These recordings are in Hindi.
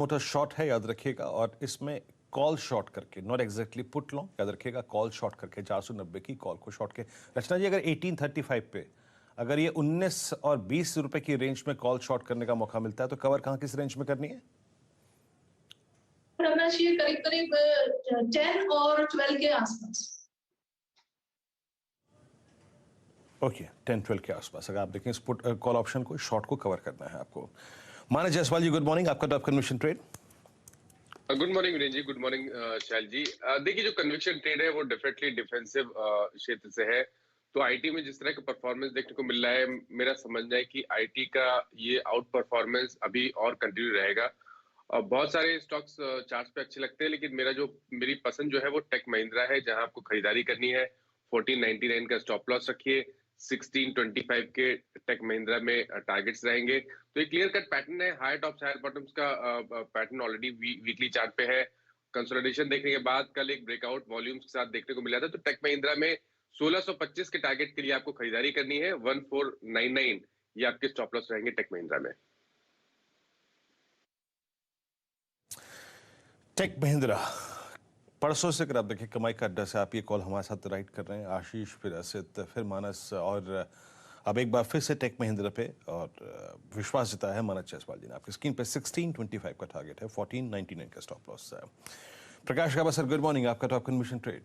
मोटा शॉर्ट है, याद रखिएगा। और इसमें कॉल शॉर्ट करके, नॉट एग्जैक्टली पुट लॉन्ग, याद रखिएगा। कॉल शॉर्ट करके 490 की कॉल को शॉर्ट के रचना जी, अगर 1835 पे अगर ये 19 और 20 रुपए की रेंज में कॉल शॉर्ट करने का मौका मिलता है तो कवर कहाँ किस रेंज में करनी है? करना चाहिए करीब करीब 10 और 12 के आसपास। ओके, 10-12 के आसपास अगर आप देखें इस पुट कॉल ऑप्शन को, शॉर्ट को कवर करना है आपको। मानस जायसवाल जी, गुड मॉर्निंग, आपका top conviction trade. Good morning Viren ji, good morning Shail ji. देखिए, जो कन्विक्शन ट्रेड है वो डेफिनेटली डिफेंसिव क्षेत्र से है। तो आईटी में जिस तरह का परफॉर्मेंस देखने को मिल रहा है, मेरा समझना है कि आईटी का ये आउट परफॉर्मेंस अभी और कंटिन्यू रहेगा। बहुत सारे स्टॉक्स चार्ट्स पे अच्छे लगते हैं, लेकिन मेरी पसंद जो है वो टेक महिंद्रा है, जहां आपको खरीदारी करनी है। 1499 का स्टॉप लॉस रखिए, 1625 के टेक महिंद्रा में टारगेट्स रहेंगे। तो एक क्लियर कट पैटर्न है, हाई टॉप्स हायर बॉटम्स का पैटर्न ऑलरेडी वीकली चार्ट पे है। कंसोलिडेशन देखने के बाद कल एक ब्रेकआउट वॉल्यूम्स के साथ देखने को मिला था। तो टेक महिंद्रा में 1625 के टारगेट के लिए आपको खरीदारी करनी है। 1499 ये आपके स्टॉप लॉस रहेंगे टेक महिंद्रा में। टेक महिंद्रा परसों से अगर आप देखें कमाई का अड्डा से आप ये कॉल हमारे साथ राइट कर रहे हैं। आशीष, फिर असित, फिर मानस, और अब एक बार फिर से टेक महिंद्रा पे और विश्वास जताया है मानस जायसवाल जी ने। आपकी स्क्रीन पे 1625 का टारगेट है, 1499 का स्टॉप लॉस है। प्रकाश गाबा सर, गुड मॉर्निंग, आपका टॉप कन्विक्शन ट्रेड।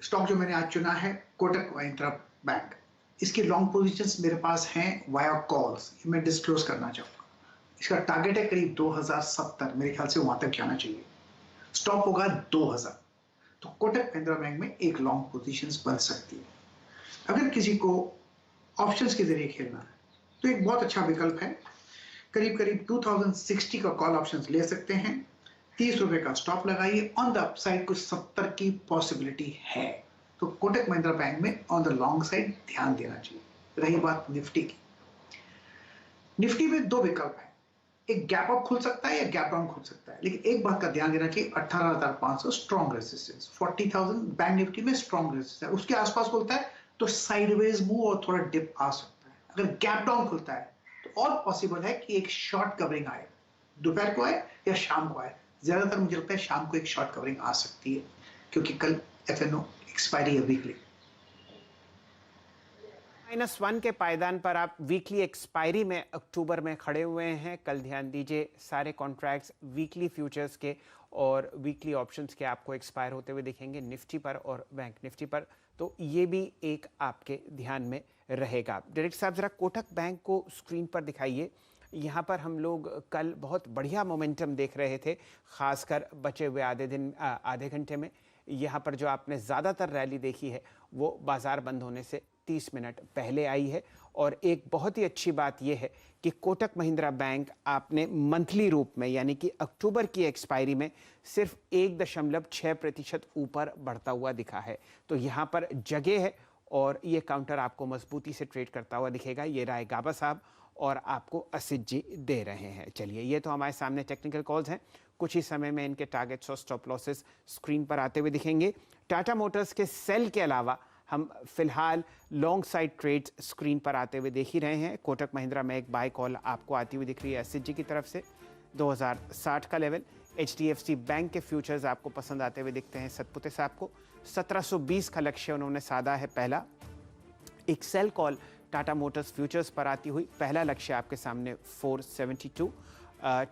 स्टॉक जो मैंने आज चुना है कोटक महिंद्रा बैंक। इसकी लॉन्ग पोजीशंस मेरे पास हैं वाया कॉल्स, मैं डिस्क्लोज करना चाहूंगा। इसका टारगेट है करीब 2070, मेरे ख्याल से वहां तक जाना चाहिए। स्टॉप होगा 2000। तो कोटक महिंद्रा बैंक में एक लॉन्ग पोजीशंस बन सकती है। अगर किसी को ऑप्शंस के जरिए खेलना है तो एक बहुत अच्छा विकल्प है। करीब करीब 2060 का कॉल ऑप्शंस ले सकते हैं। 30 रुपए का स्टॉप लगाइए। ऑन द अपसाइड कुछ 70 की पॉसिबिलिटी है। तो कोटक महिंद्रा बैंक में ऑन द लॉन्ग साइड ध्यान देना चाहिए। रही बात निफ्टी की, निफ्टी में दो विकल्प है, एक गैप अप खुल सकता है या गैप डाउन खुल सकता है। लेकिन एक बात का ध्यान देना चाहिए, 18,500 स्ट्रॉन्ग रेजिस्टेंस, 40,000 बैंक निफ्टी में स्ट्रॉन्ग रेजिस्टेंस है। उसके आसपास खुलता है तो साइडवेज मूव और थोड़ा डिप आ सकता है। अगर गैप डाउन खुलता है तो और पॉसिबल है कि एक शॉर्ट कवरिंग आए, दोपहर को आए या शाम को आए। ज्यादातर मुझे लगता है शाम को एक शॉर्ट कवरिंग आ सकती है, क्योंकि कल एफएनओ एक्सपायरी है वीकली। -1 के पायदान पर आप वीकली एक्सपायरी में अक्टूबर में खड़े हुए हैं। कल ध्यान दीजिए, सारे कॉन्ट्रैक्ट्स वीकली फ्यूचर्स के और वीकली ऑप्शंस के आपको एक्सपायर होते हुए दिखेंगे निफ्टी पर और बैंक निफ्टी पर। तो ये भी एक आपके ध्यान में रहेगा। डायरेक्टर साहब, जरा कोटक बैंक को स्क्रीन पर दिखाइए। यहाँ पर हम लोग कल बहुत बढ़िया मोमेंटम देख रहे थे, खासकर बचे हुए आधे घंटे में। यहाँ पर जो आपने ज़्यादातर रैली देखी है वो बाजार बंद होने से 30 मिनट पहले आई है। और एक बहुत ही अच्छी बात यह है कि कोटक महिंद्रा बैंक आपने मंथली रूप में, यानी कि अक्टूबर की एक्सपायरी में सिर्फ 1.6% ऊपर बढ़ता हुआ दिखा है। तो यहाँ पर जगह है और ये काउंटर आपको मजबूती से ट्रेड करता हुआ दिखेगा। ये राय गाबा साहब और आपको असित जी दे रहे हैं। चलिए, ये तो हमारे सामने टेक्निकल कॉल्स हैं। कुछ ही समय में इनके टारगेट्स और स्टॉप लॉसेस स्क्रीन पर आते हुए दिखेंगे। टाटा मोटर्स के सेल के अलावा हम फिलहाल लॉन्ग साइड ट्रेड्स स्क्रीन पर आते हुए देख ही रहे हैं। कोटक महिंद्रा में एक बाय कॉल आपको आती हुई दिख रही है असित जी की तरफ से, 2060 का लेवल। HDFC बैंक के फ्यूचर्स आपको पसंद आते हुए दिखते हैं सतपुते साहब को। 1720 का लक्ष्य उन्होंने साधा है पहला। एक sell call Tata motors futures पर आती हुई, पहला लक्ष्य आपके सामने 472।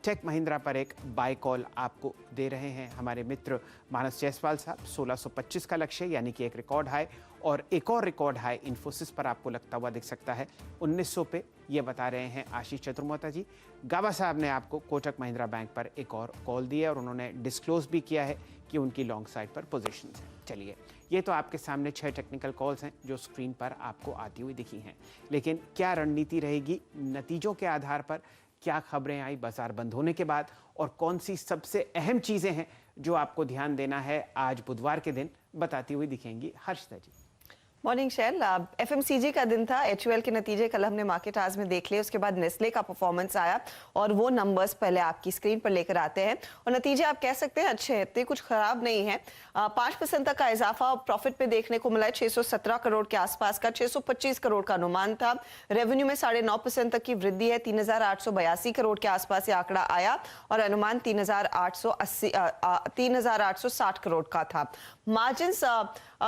टेक महिंद्रा पर एक बाय कॉल आपको दे रहे हैं हमारे मित्र मानस जायसवाल साहब, 1625 का लक्ष्य, यानी कि एक रिकॉर्ड हाई। और एक और रिकॉर्ड हाई इन्फोसिस पर आपको लगता हुआ दिख सकता है 1900 पे, ये बता रहे हैं आशीष चतुर्मोता जी। गाबा साहब ने आपको कोटक महिंद्रा बैंक पर एक और कॉल दी है और उन्होंने डिस्क्लोज भी किया है कि उनकी लॉन्ग साइड पर पोजीशन है। चलिए, ये तो आपके सामने 6 टेक्निकल कॉल्स हैं जो स्क्रीन पर आपको आती हुई दिखी हैं। लेकिन क्या रणनीति रहेगी नतीजों के आधार पर, क्या खबरें आई बाजार बंद होने के बाद, और कौन सी सबसे अहम चीजें हैं जो आपको ध्यान देना है आज बुधवार के दिन, बताती हुई दिखेंगी हर्षदा जी। मॉर्निंग शैल, एफएमसीजी का दिन था। एचयूएल के नतीजे कल हमने मार्केट आज में देख लिए, उसके बाद नेस्ले का परफॉर्मेंस आया और वो नंबर्स पहले आपकी स्क्रीन पर लेकर आते हैं और नतीजे आप कह सकते हैं अच्छे हैं, इतने कुछ खराब नहीं है। 5% तक का इजाफा प्रॉफिट पे देखने को मिला है, 617 करोड़ के आसपास का, 625 करोड़ का अनुमान था। रेवेन्यू में 9.5% तक की वृद्धि है, 3,882 करोड़ के आसपास ये आंकड़ा आया और अनुमान 3,860 करोड़ का था। मार्जिन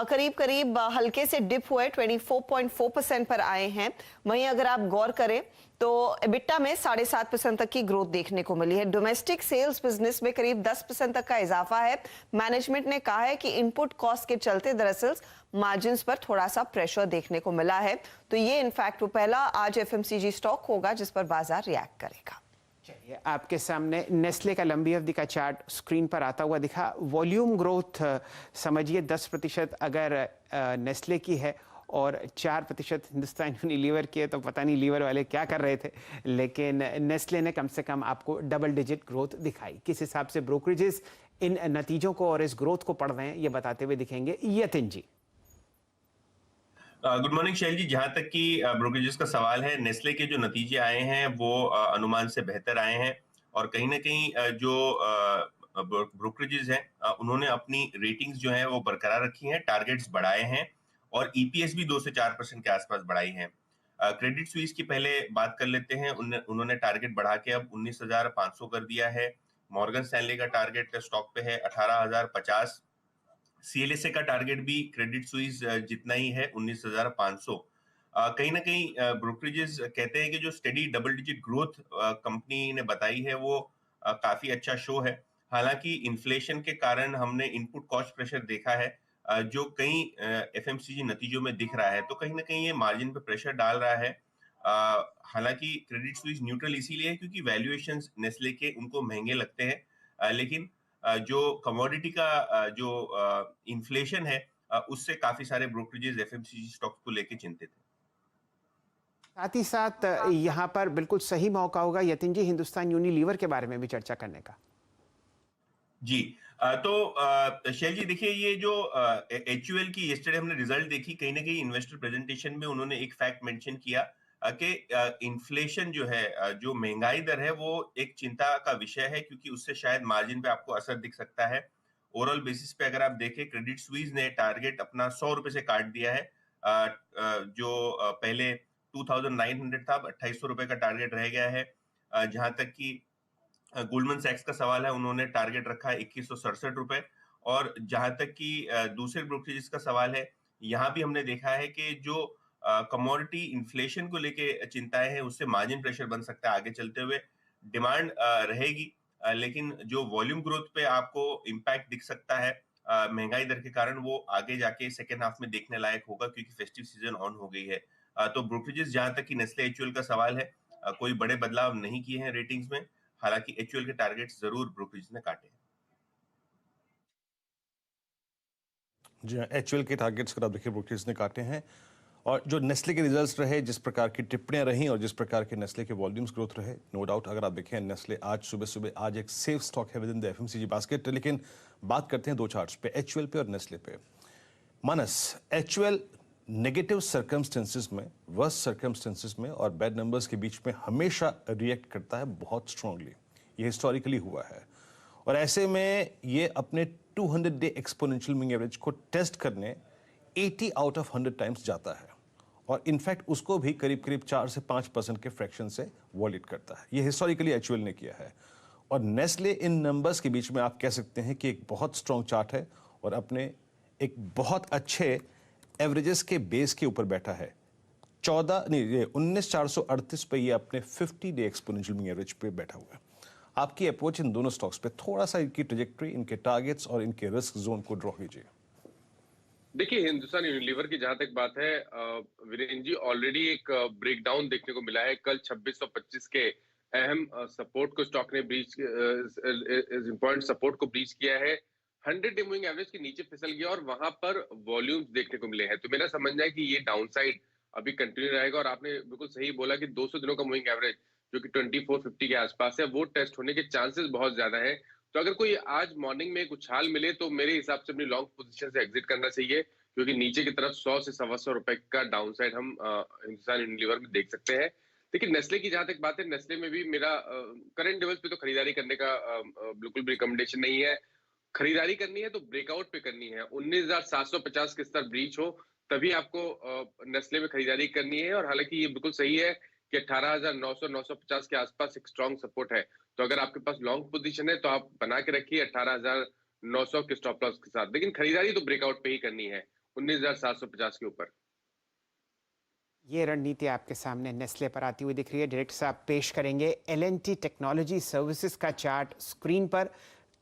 करीब करीब हल्के से डिप हुए 24.4% पर आए हैं। वहीं अगर आप गौर करें तो एबिटा में 7.5% तक की ग्रोथ देखने को मिली है। डोमेस्टिक सेल्स बिजनेस में करीब 10% तक का इजाफा है। मैनेजमेंट ने कहा है कि इनपुट कॉस्ट के चलते दरअसल मार्जिन्स पर थोड़ा सा प्रेशर देखने को मिला है, तो ये इनफैक्ट वो पहला आज एफएमसीजी स्टॉक होगा जिस पर बाजार रिएक्ट करेगा। चलिए, आपके सामने नेस्ले का लंबी अवधि का चार्ट स्क्रीन पर आता हुआ दिखा। वॉल्यूम ग्रोथ समझिए 10% अगर नेस्ले की है और 4% हिंदुस्तान यूनिलीवर की है, तो पता नहीं लीवर वाले क्या कर रहे थे, लेकिन नेस्ले ने कम से कम आपको डबल डिजिट ग्रोथ दिखाई। किस हिसाब से ब्रोकरेजेस इन नतीजों को और इस ग्रोथ को पढ़ रहे हैं, ये बताते हुए दिखेंगे यतिन जी। गुड मॉर्निंग शैल जी। जहां तक कि ब्रोकरेजेस का सवाल है, नेस्ले के जो नतीजे आए हैं वो अनुमान से बेहतर आए हैं और कहीं ना कहीं जो ब्रोकरेजेस हैं उन्होंने अपनी रेटिंग्स जो है वो बरकरार रखी हैं, टारगेट्स बढ़ाए हैं और ईपीएस भी 2 से 4% के आसपास बढ़ाई है। क्रेडिट स्विस की पहले बात कर लेते हैं। उन्होंने टारगेट बढ़ा के अब 19,500 कर दिया है। मॉर्गन स्टैनले का टारगेट स्टॉक पे है 18,050। सीएलएसए का टारगेट भी क्रेडिट स्विस जितना ही है 19,500। कहीं ना कहीं ब्रोकरेजेस कहते हैं कि जो steady double digit growth company ने बताई है वो काफी अच्छा शो है। हालांकि इन्फ्लेशन के कारण हमने इनपुट कॉस्ट प्रेशर देखा है जो कई एफएमसीजी नतीजों में दिख रहा है, तो कहीं ना कहीं ये मार्जिन पे प्रेशर डाल रहा है। हालांकि क्रेडिट स्विस न्यूट्रल इसीलिए है क्योंकि वैल्यूएशंस नेस्ले के उनको महंगे लगते हैं, लेकिन जो कमोडिटी का जो इन्फ्लेशन है उससे काफी सारे ब्रोकरेजेस एफएमसीजी स्टॉक्स को लेके चिंतित हैं। साथ ही साथ यहाँ पर बिल्कुल सही मौका होगा यतिन जी हिंदुस्तान यूनिलीवर के बारे में भी चर्चा करने का। जी, तो शैल जी देखिए, ये जो एचयूएल की यस्टरडे हमने रिजल्ट देखी, कहीं ना कहीं इन्वेस्टर प्रेजेंटेशन में उन्होंने एक फैक्ट मेंशन किया कि इन्फ्लेशन जो है, जो महंगाई दर है, वो एक चिंता का विषय है क्योंकि उससे शायद मार्जिन पे आपको असर दिख सकता है। ओवरऑल बेसिस पे अगर आप देखें, क्रेडिट स्विस ने टारगेट अपना 100 रुपए से काट दिया है। जो पहले 2,900 था, 2,800 रुपए का टारगेट रह गया है। जहां तक कि गोल्डमैन सैक्स का सवाल है, उन्होंने टारगेट रखा है 2167 रुपए। और जहां तक कि दूसरे ब्रोकरेजेस का सवाल है, यहाँ भी हमने देखा है कि जो कमोडिटी इन्फ्लेशन को लेके चिंताएं हैं उससे मार्जिन प्रेशर बन सकता है आगे चलते हुए। डिमांड रहेगी, लेकिन जो वॉल्यूम ग्रोथ पे आपको इम्पैक्ट दिख सकता है महंगाई दर के कारण, वो आगे जाके सेकेंड हाफ में देखने लायक होगा क्योंकि फेस्टिव सीजन ऑन हो गई है। तो ब्रोकरेजेस, जहां तक कि नेस्ले एचयूएल का सवाल है, कोई बड़े बदलाव नहीं किए हैं रेटिंग्स में। हालांकि एचयूएल के टारगेट्स जरूर ब्रोकरेज ने काटे हैं। जी हाँ, एचयूएल के टारगेट्स को आप देखिए ब्रोकरेज ने काटे हैं। और जो नेस्ले के रिजल्ट्स रहे, जिस प्रकार की टिप्पणियां रहीं और जिस प्रकार के नेस्ले के वॉल्यूम्स ग्रोथ रहे, नो डाउट अगर आप देखें नेस्ले आज सुबह आज एक सेफ स्टॉक है with in the FMCG basket. लेकिन बात करते हैं दो चार्ट्स पे, एचयूएल पे और नेस्ले पे। मानस, एचयूएल नेगेटिव सर्कमस्टेंसेस में, वर्स्ट सर्कमस्टेंसेस में और बैड नंबर्स के बीच में हमेशा रिएक्ट करता है बहुत स्ट्रांगली। ये हिस्टोरिकली हुआ है और ऐसे में ये अपने 200 डे एक्सपोनेंशियल मूविंग एवरेज को टेस्ट करने 80 आउट ऑफ 100 टाइम्स जाता है और इनफैक्ट उसको भी करीब 4 से 5% के फ्रैक्शन से वॉलिट करता है। ये हिस्टोरिकली एचयूएल ने किया है और नेस्ले इन नंबर्स के बीच में आप कह सकते हैं कि एक बहुत स्ट्रांग चार्ट है और अपने एक बहुत अच्छे एवरेजेस के बेस के ऊपर बैठा है। 19,438 पे ये अपने 50 डे एक्सपोनेंशियल मूविंग एवरेज पे बैठा हुआ है। आपकी अप्रोच इन दोनों स्टॉक्स पे, थोड़ा सा इनकी ट्रेजेक्टरी, इनके टारगेट्स और इनके रिस्क जोन को ड्रॉ कीजिए। देखिए, हिंदुस्तान यूनिलीवर की जहां तक बात है, वीरेंद्र जी, ऑलरेडी एक ब्रेकडाउन देखने को मिला है। कल 2625 के अहम सपोर्ट को स्टॉक ने ब्रीच, इंपॉर्टेंट सपोर्ट को ब्रीच किया है। 100 डे मूविंग एवरेज के नीचे फिसल गया और वहां पर वॉल्यूम्स देखने को मिले हैं। तो मेरा समझना है कि ये डाउनसाइड अभी कंटिन्यू रहेगा और आपने बिल्कुल सही बोला कि 200 दिनों का मूविंग एवरेज जो कि 2450 के आसपास है, वो टेस्ट होने के चांसेस बहुत ज्यादा है। तो अगर कोई आज मॉर्निंग में एक उछाल मिले तो मेरे हिसाब से अपनी लॉन्ग पोजीशन से एग्जिट करना चाहिए क्योंकि नीचे की तरफ 100 से 125 रुपए का डाउनसाइड हम हिंदुस्तान यूनिलीवर में देख सकते हैं। लेकिन नेस्ले की जहां तक बात है, नेस्ले में भी मेरा करंट लेवल्स पे तो खरीदारी करने का बिल्कुल भी रिकमेंडेशन नहीं है। खरीदारी करनी है तो ब्रेकआउट पे करनी है। 19,750 के स्तर ब्रीच हो तभी आपको नेस्ले में खरीदारी करनी है। और हालांकि ये बिल्कुल सही है कि 18,900 950 के आसपास एक स्ट्रॉन्ग सपोर्ट है। तो अगर आपके पास लॉन्ग पोजीशन है तो आप बना के रखिए 18,900 के स्टॉप लॉस के साथ। लेकिन खरीदारी तो ब्रेकआउट पे ही करनी है 19,750 के ऊपर। ये रणनीति आपके सामने नेस्ले पर आती हुई दिख रही है। डायरेक्टर साहब पेश करेंगे L&T टेक्नोलॉजी सर्विसेज का चार्ट स्क्रीन पर।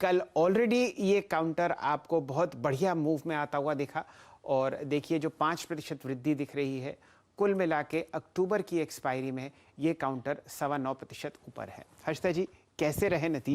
कल ऑलरेडी ये काउंटर आपको बहुत बढ़िया मूव में आता हुआ दिखा और देखिए जो 5% वृद्धि दिख रही है, कुल मिला के अक्टूबर की एक्सपायरी में ये काउंटर 9.25% ऊपर है। हर्षिता जी, कैसे रहे नतीजे?